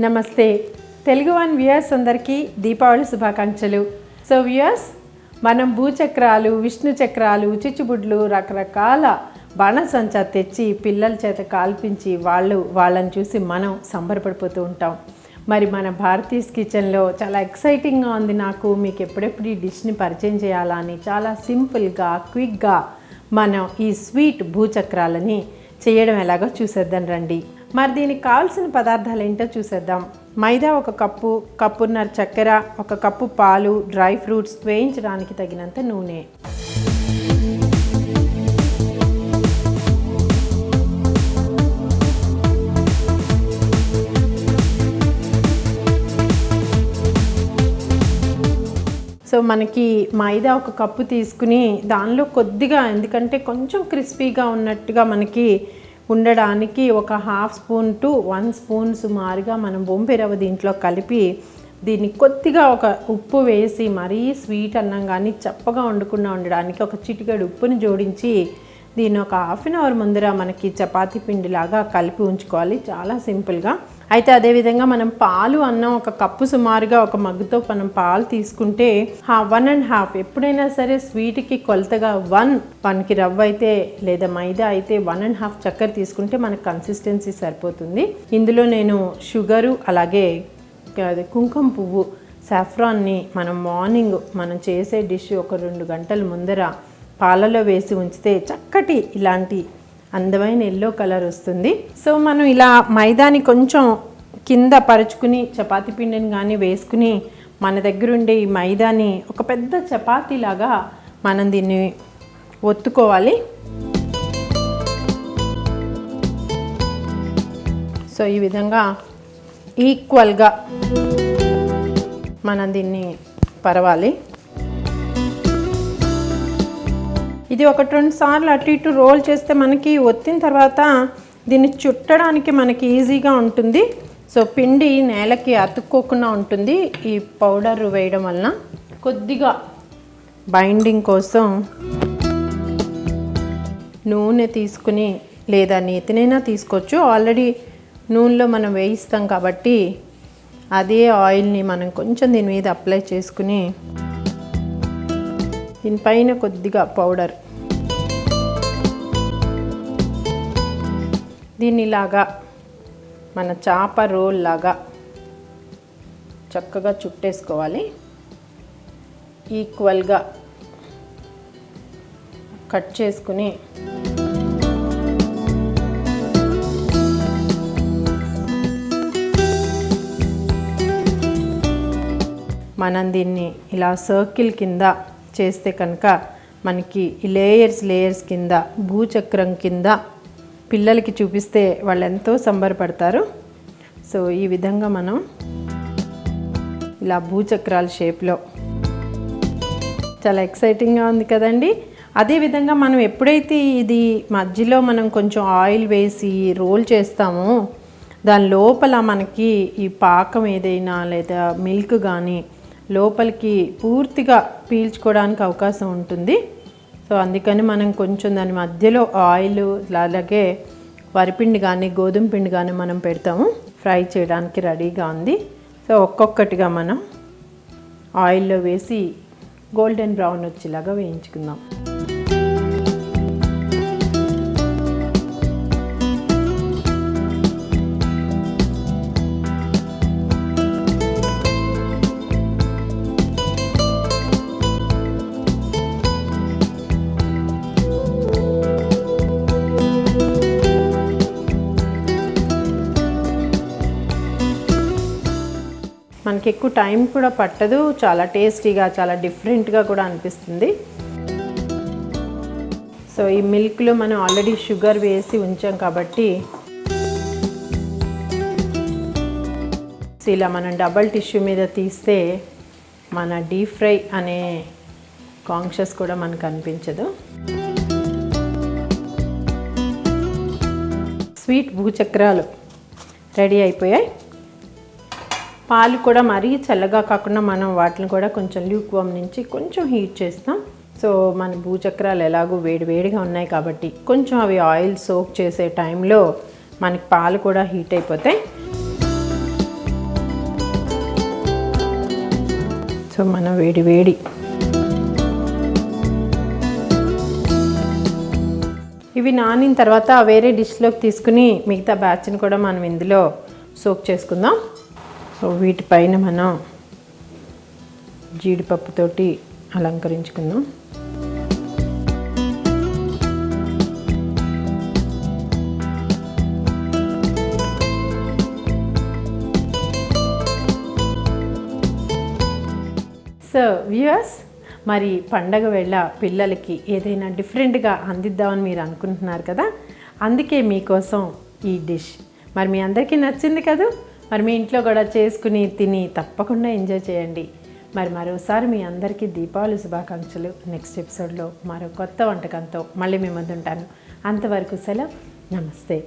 నమస్తే Telugu one viewers అందరికీ దీపావళి శుభాకాంక్షలు. సో వ్యూయర్స్, మనం భూచక్రాలు, విష్ణు చక్రాలు, చిచ్చుబుడ్లు రకరకాల బాణసంచా తెచ్చి పిల్లల చేత కాల్పించి వాళ్ళని చూసి మనం సంబరపడిపోతూ ఉంటాం. మరి మన భారతీస్ కిచెన్లో చాలా ఎక్సైటింగ్గా ఉంది నాకు మీకు ఎప్పుడెప్పుడు ఈ డిష్ని పరిచయం చేయాలా అని. చాలా సింపుల్గా క్విక్గా మనం ఈ స్వీట్ భూచక్రాలని చేయడం ఎలాగో చూసేద్దాం రండి. మరి దీనికి కావాల్సిన పదార్థాలు ఏంటో చూసేద్దాం. మైదా 1 కప్పు, కప్పున్నర చక్కెర, 1 కప్పు పాలు, డ్రై ఫ్రూట్స్, వేయించడానికి తగినంత నూనె. సో మనకి మైదా 1 కప్పు తీసుకుని దానిలో కొద్దిగా, ఎందుకంటే కొంచెం క్రిస్పీగా ఉన్నట్టుగా మనకి ఉండడానికి 1/2 స్పూన్ టు 1 స్పూన్ సుమారుగా మనం బొంబాయి రవ్వ దీంట్లో కలిపి దీన్ని కొద్దిగా ఒక ఉప్పు వేసి, మరీ స్వీట్ అన్నం కానీ చప్పగా వండకుండా ఉండడానికి ఒక చిటికెడు ఉప్పుని జోడించి దీన్ని ఒక 1/2 అవర్ ముందర మనకి చపాతీ పిండిలాగా కలిపి ఉంచుకోవాలి. చాలా సింపుల్గా. అయితే అదేవిధంగా మనం పాలు అన్నం 1 కప్పు సుమారుగా ఒక మగ్గుతో మనం పాలు తీసుకుంటే 1.5 ఎప్పుడైనా సరే స్వీట్కి కొలతగా 1 మనకి రవ్వ అయితే లేదా మైదా అయితే 1.5 చక్కెర తీసుకుంటే మనకు కన్సిస్టెన్సీ సరిపోతుంది. ఇందులో నేను షుగరు అలాగే కుంకుమ పువ్వు సాఫ్రాన్ని మనం మార్నింగ్ మనం చేసే డిష్ ఒక 2 గంటల ముందర పాలలో వేసి ఉంచితే చక్కటి ఇలాంటి అందమైన ఎల్లో కలర్ వస్తుంది. సో మనం ఇలా మైదాని కొంచెం కింద పరుచుకుని చపాతీ పిండిని కానీ వేసుకుని మన దగ్గర ఉండే ఈ మైదాని ఒక పెద్ద చపాతీలాగా మనం దీన్ని ఒత్తుకోవాలి. సో ఈ విధంగా ఈక్వల్గా మనం దీన్ని పరవాలి. ఇది 1-2 సార్లు అటు ఇటు రోల్ చేస్తే మనకి ఒత్తిన తర్వాత దీన్ని చుట్టడానికి మనకి ఈజీగా ఉంటుంది. సో పిండి నేలకి అతుక్కోకుండా ఉంటుంది ఈ పౌడర్ వేయడం వలన. కొద్దిగా బైండింగ్ కోసం నూనె తీసుకుని లేదా నేతినైనా తీసుకోవచ్చు. ఆల్రెడీ నూనెలో మనం వేయిస్తాం కాబట్టి అదే ఆయిల్ని మనం కొంచెం దీని మీద అప్లై చేసుకుని దీనిపైన కొద్దిగా పౌడర్ దీనిలాగా మన చాప రోల్ లాగా చక్కగా చుట్టేసుకోవాలి. ఈక్వల్గా కట్ చేసుకుని మనం దీన్ని ఇలా సర్కిల్ కింద చేస్తే కనుక మనకి ఈ లేయర్స్ కింద భూచక్రం కింద పిల్లలకి చూపిస్తే వాళ్ళు ఎంతో సంబరపడతారు. సో ఈ విధంగా మనం ఇలా భూచక్రాల షేప్లో చాలా ఎక్సైటింగ్గా ఉంది కదండి. అదేవిధంగా మనం ఎప్పుడైతే ఇది మధ్యలో మనం కొంచెం ఆయిల్ వేసి రోల్ చేస్తామో దాని లోపల మనకి ఈ పాకం ఏదైనా లేదా మిల్క్ కానీ లోపలికి పూర్తిగా పీల్చుకోవడానికి అవకాశం ఉంటుంది. సో అందుకని మనం కొంచెం దాని మధ్యలో ఆయిల్ అలాగే వరిపిండి కానీ గోధుమ పిండి కానీ మనం పెడతాము. ఫ్రై చేయడానికి రెడీగా ఉంది. సో ఒక్కొక్కటిగా మనం ఆయిల్లో వేసి గోల్డెన్ బ్రౌన్ వచ్చేలాగా వేయించుకుందాం. మనకి ఎక్కువ టైం కూడా పట్టదు. చాలా టేస్టీగా, చాలా డిఫరెంట్గా కూడా అనిపిస్తుంది. సో ఈ మిల్క్లో మనం ఆల్రెడీ షుగర్ వేసి ఉంచాం కాబట్టి ఇలా మనం డబల్ టిష్యూ మీద తీస్తే మన డీప్ ఫ్రై అనే కాన్షియస్ కూడా మనకు అనిపించదు. స్వీట్ భూచక్రాలు రెడీ అయిపోయాయి. పాలు కూడా మరీ చల్లగా కాకుండా మనం వాటిని కూడా కొంచెం ల్యూక్ వామ్ నుంచి కొంచెం హీట్ చేస్తాం. సో మన భూచక్రాలు ఎలాగో వేడివేడిగా ఉన్నాయి కాబట్టి కొంచెం అవి ఆయిల్ సోక్ చేసే టైంలో మనకి పాలు కూడా హీట్ అయిపోతాయి. సో మన వేడి వేడి ఇవి నానిన తర్వాత వేరే డిష్లోకి తీసుకుని మిగతా బ్యాచ్ని కూడా మనం ఇందులో సోక్ చేసుకుందాం. సో వీటిపైన మనం జీడిపప్పుతోటి అలంకరించుకుందాం. సో వ్యూయర్స్, మరి పండగ వేళ పిల్లలకి ఏదైనా డిఫరెంట్గా అందిద్దామని మీరు అనుకుంటున్నారు కదా, అందుకే మీకోసం ఈ డిష్. మరి మీ అందరికీ నచ్చింది కదా, మరి మీ ఇంట్లో కూడా చేసుకుని తిని తప్పకుండా ఎంజాయ్ చేయండి. మరి మరోసారి మీ అందరికీ దీపావళి శుభాకాంక్షలు. నెక్స్ట్ ఎపిసోడ్లో మరో కొత్త వంటకంతో మళ్ళీ మీ ముందు ఉంటాను. అంతవరకు సెలవు, నమస్తే.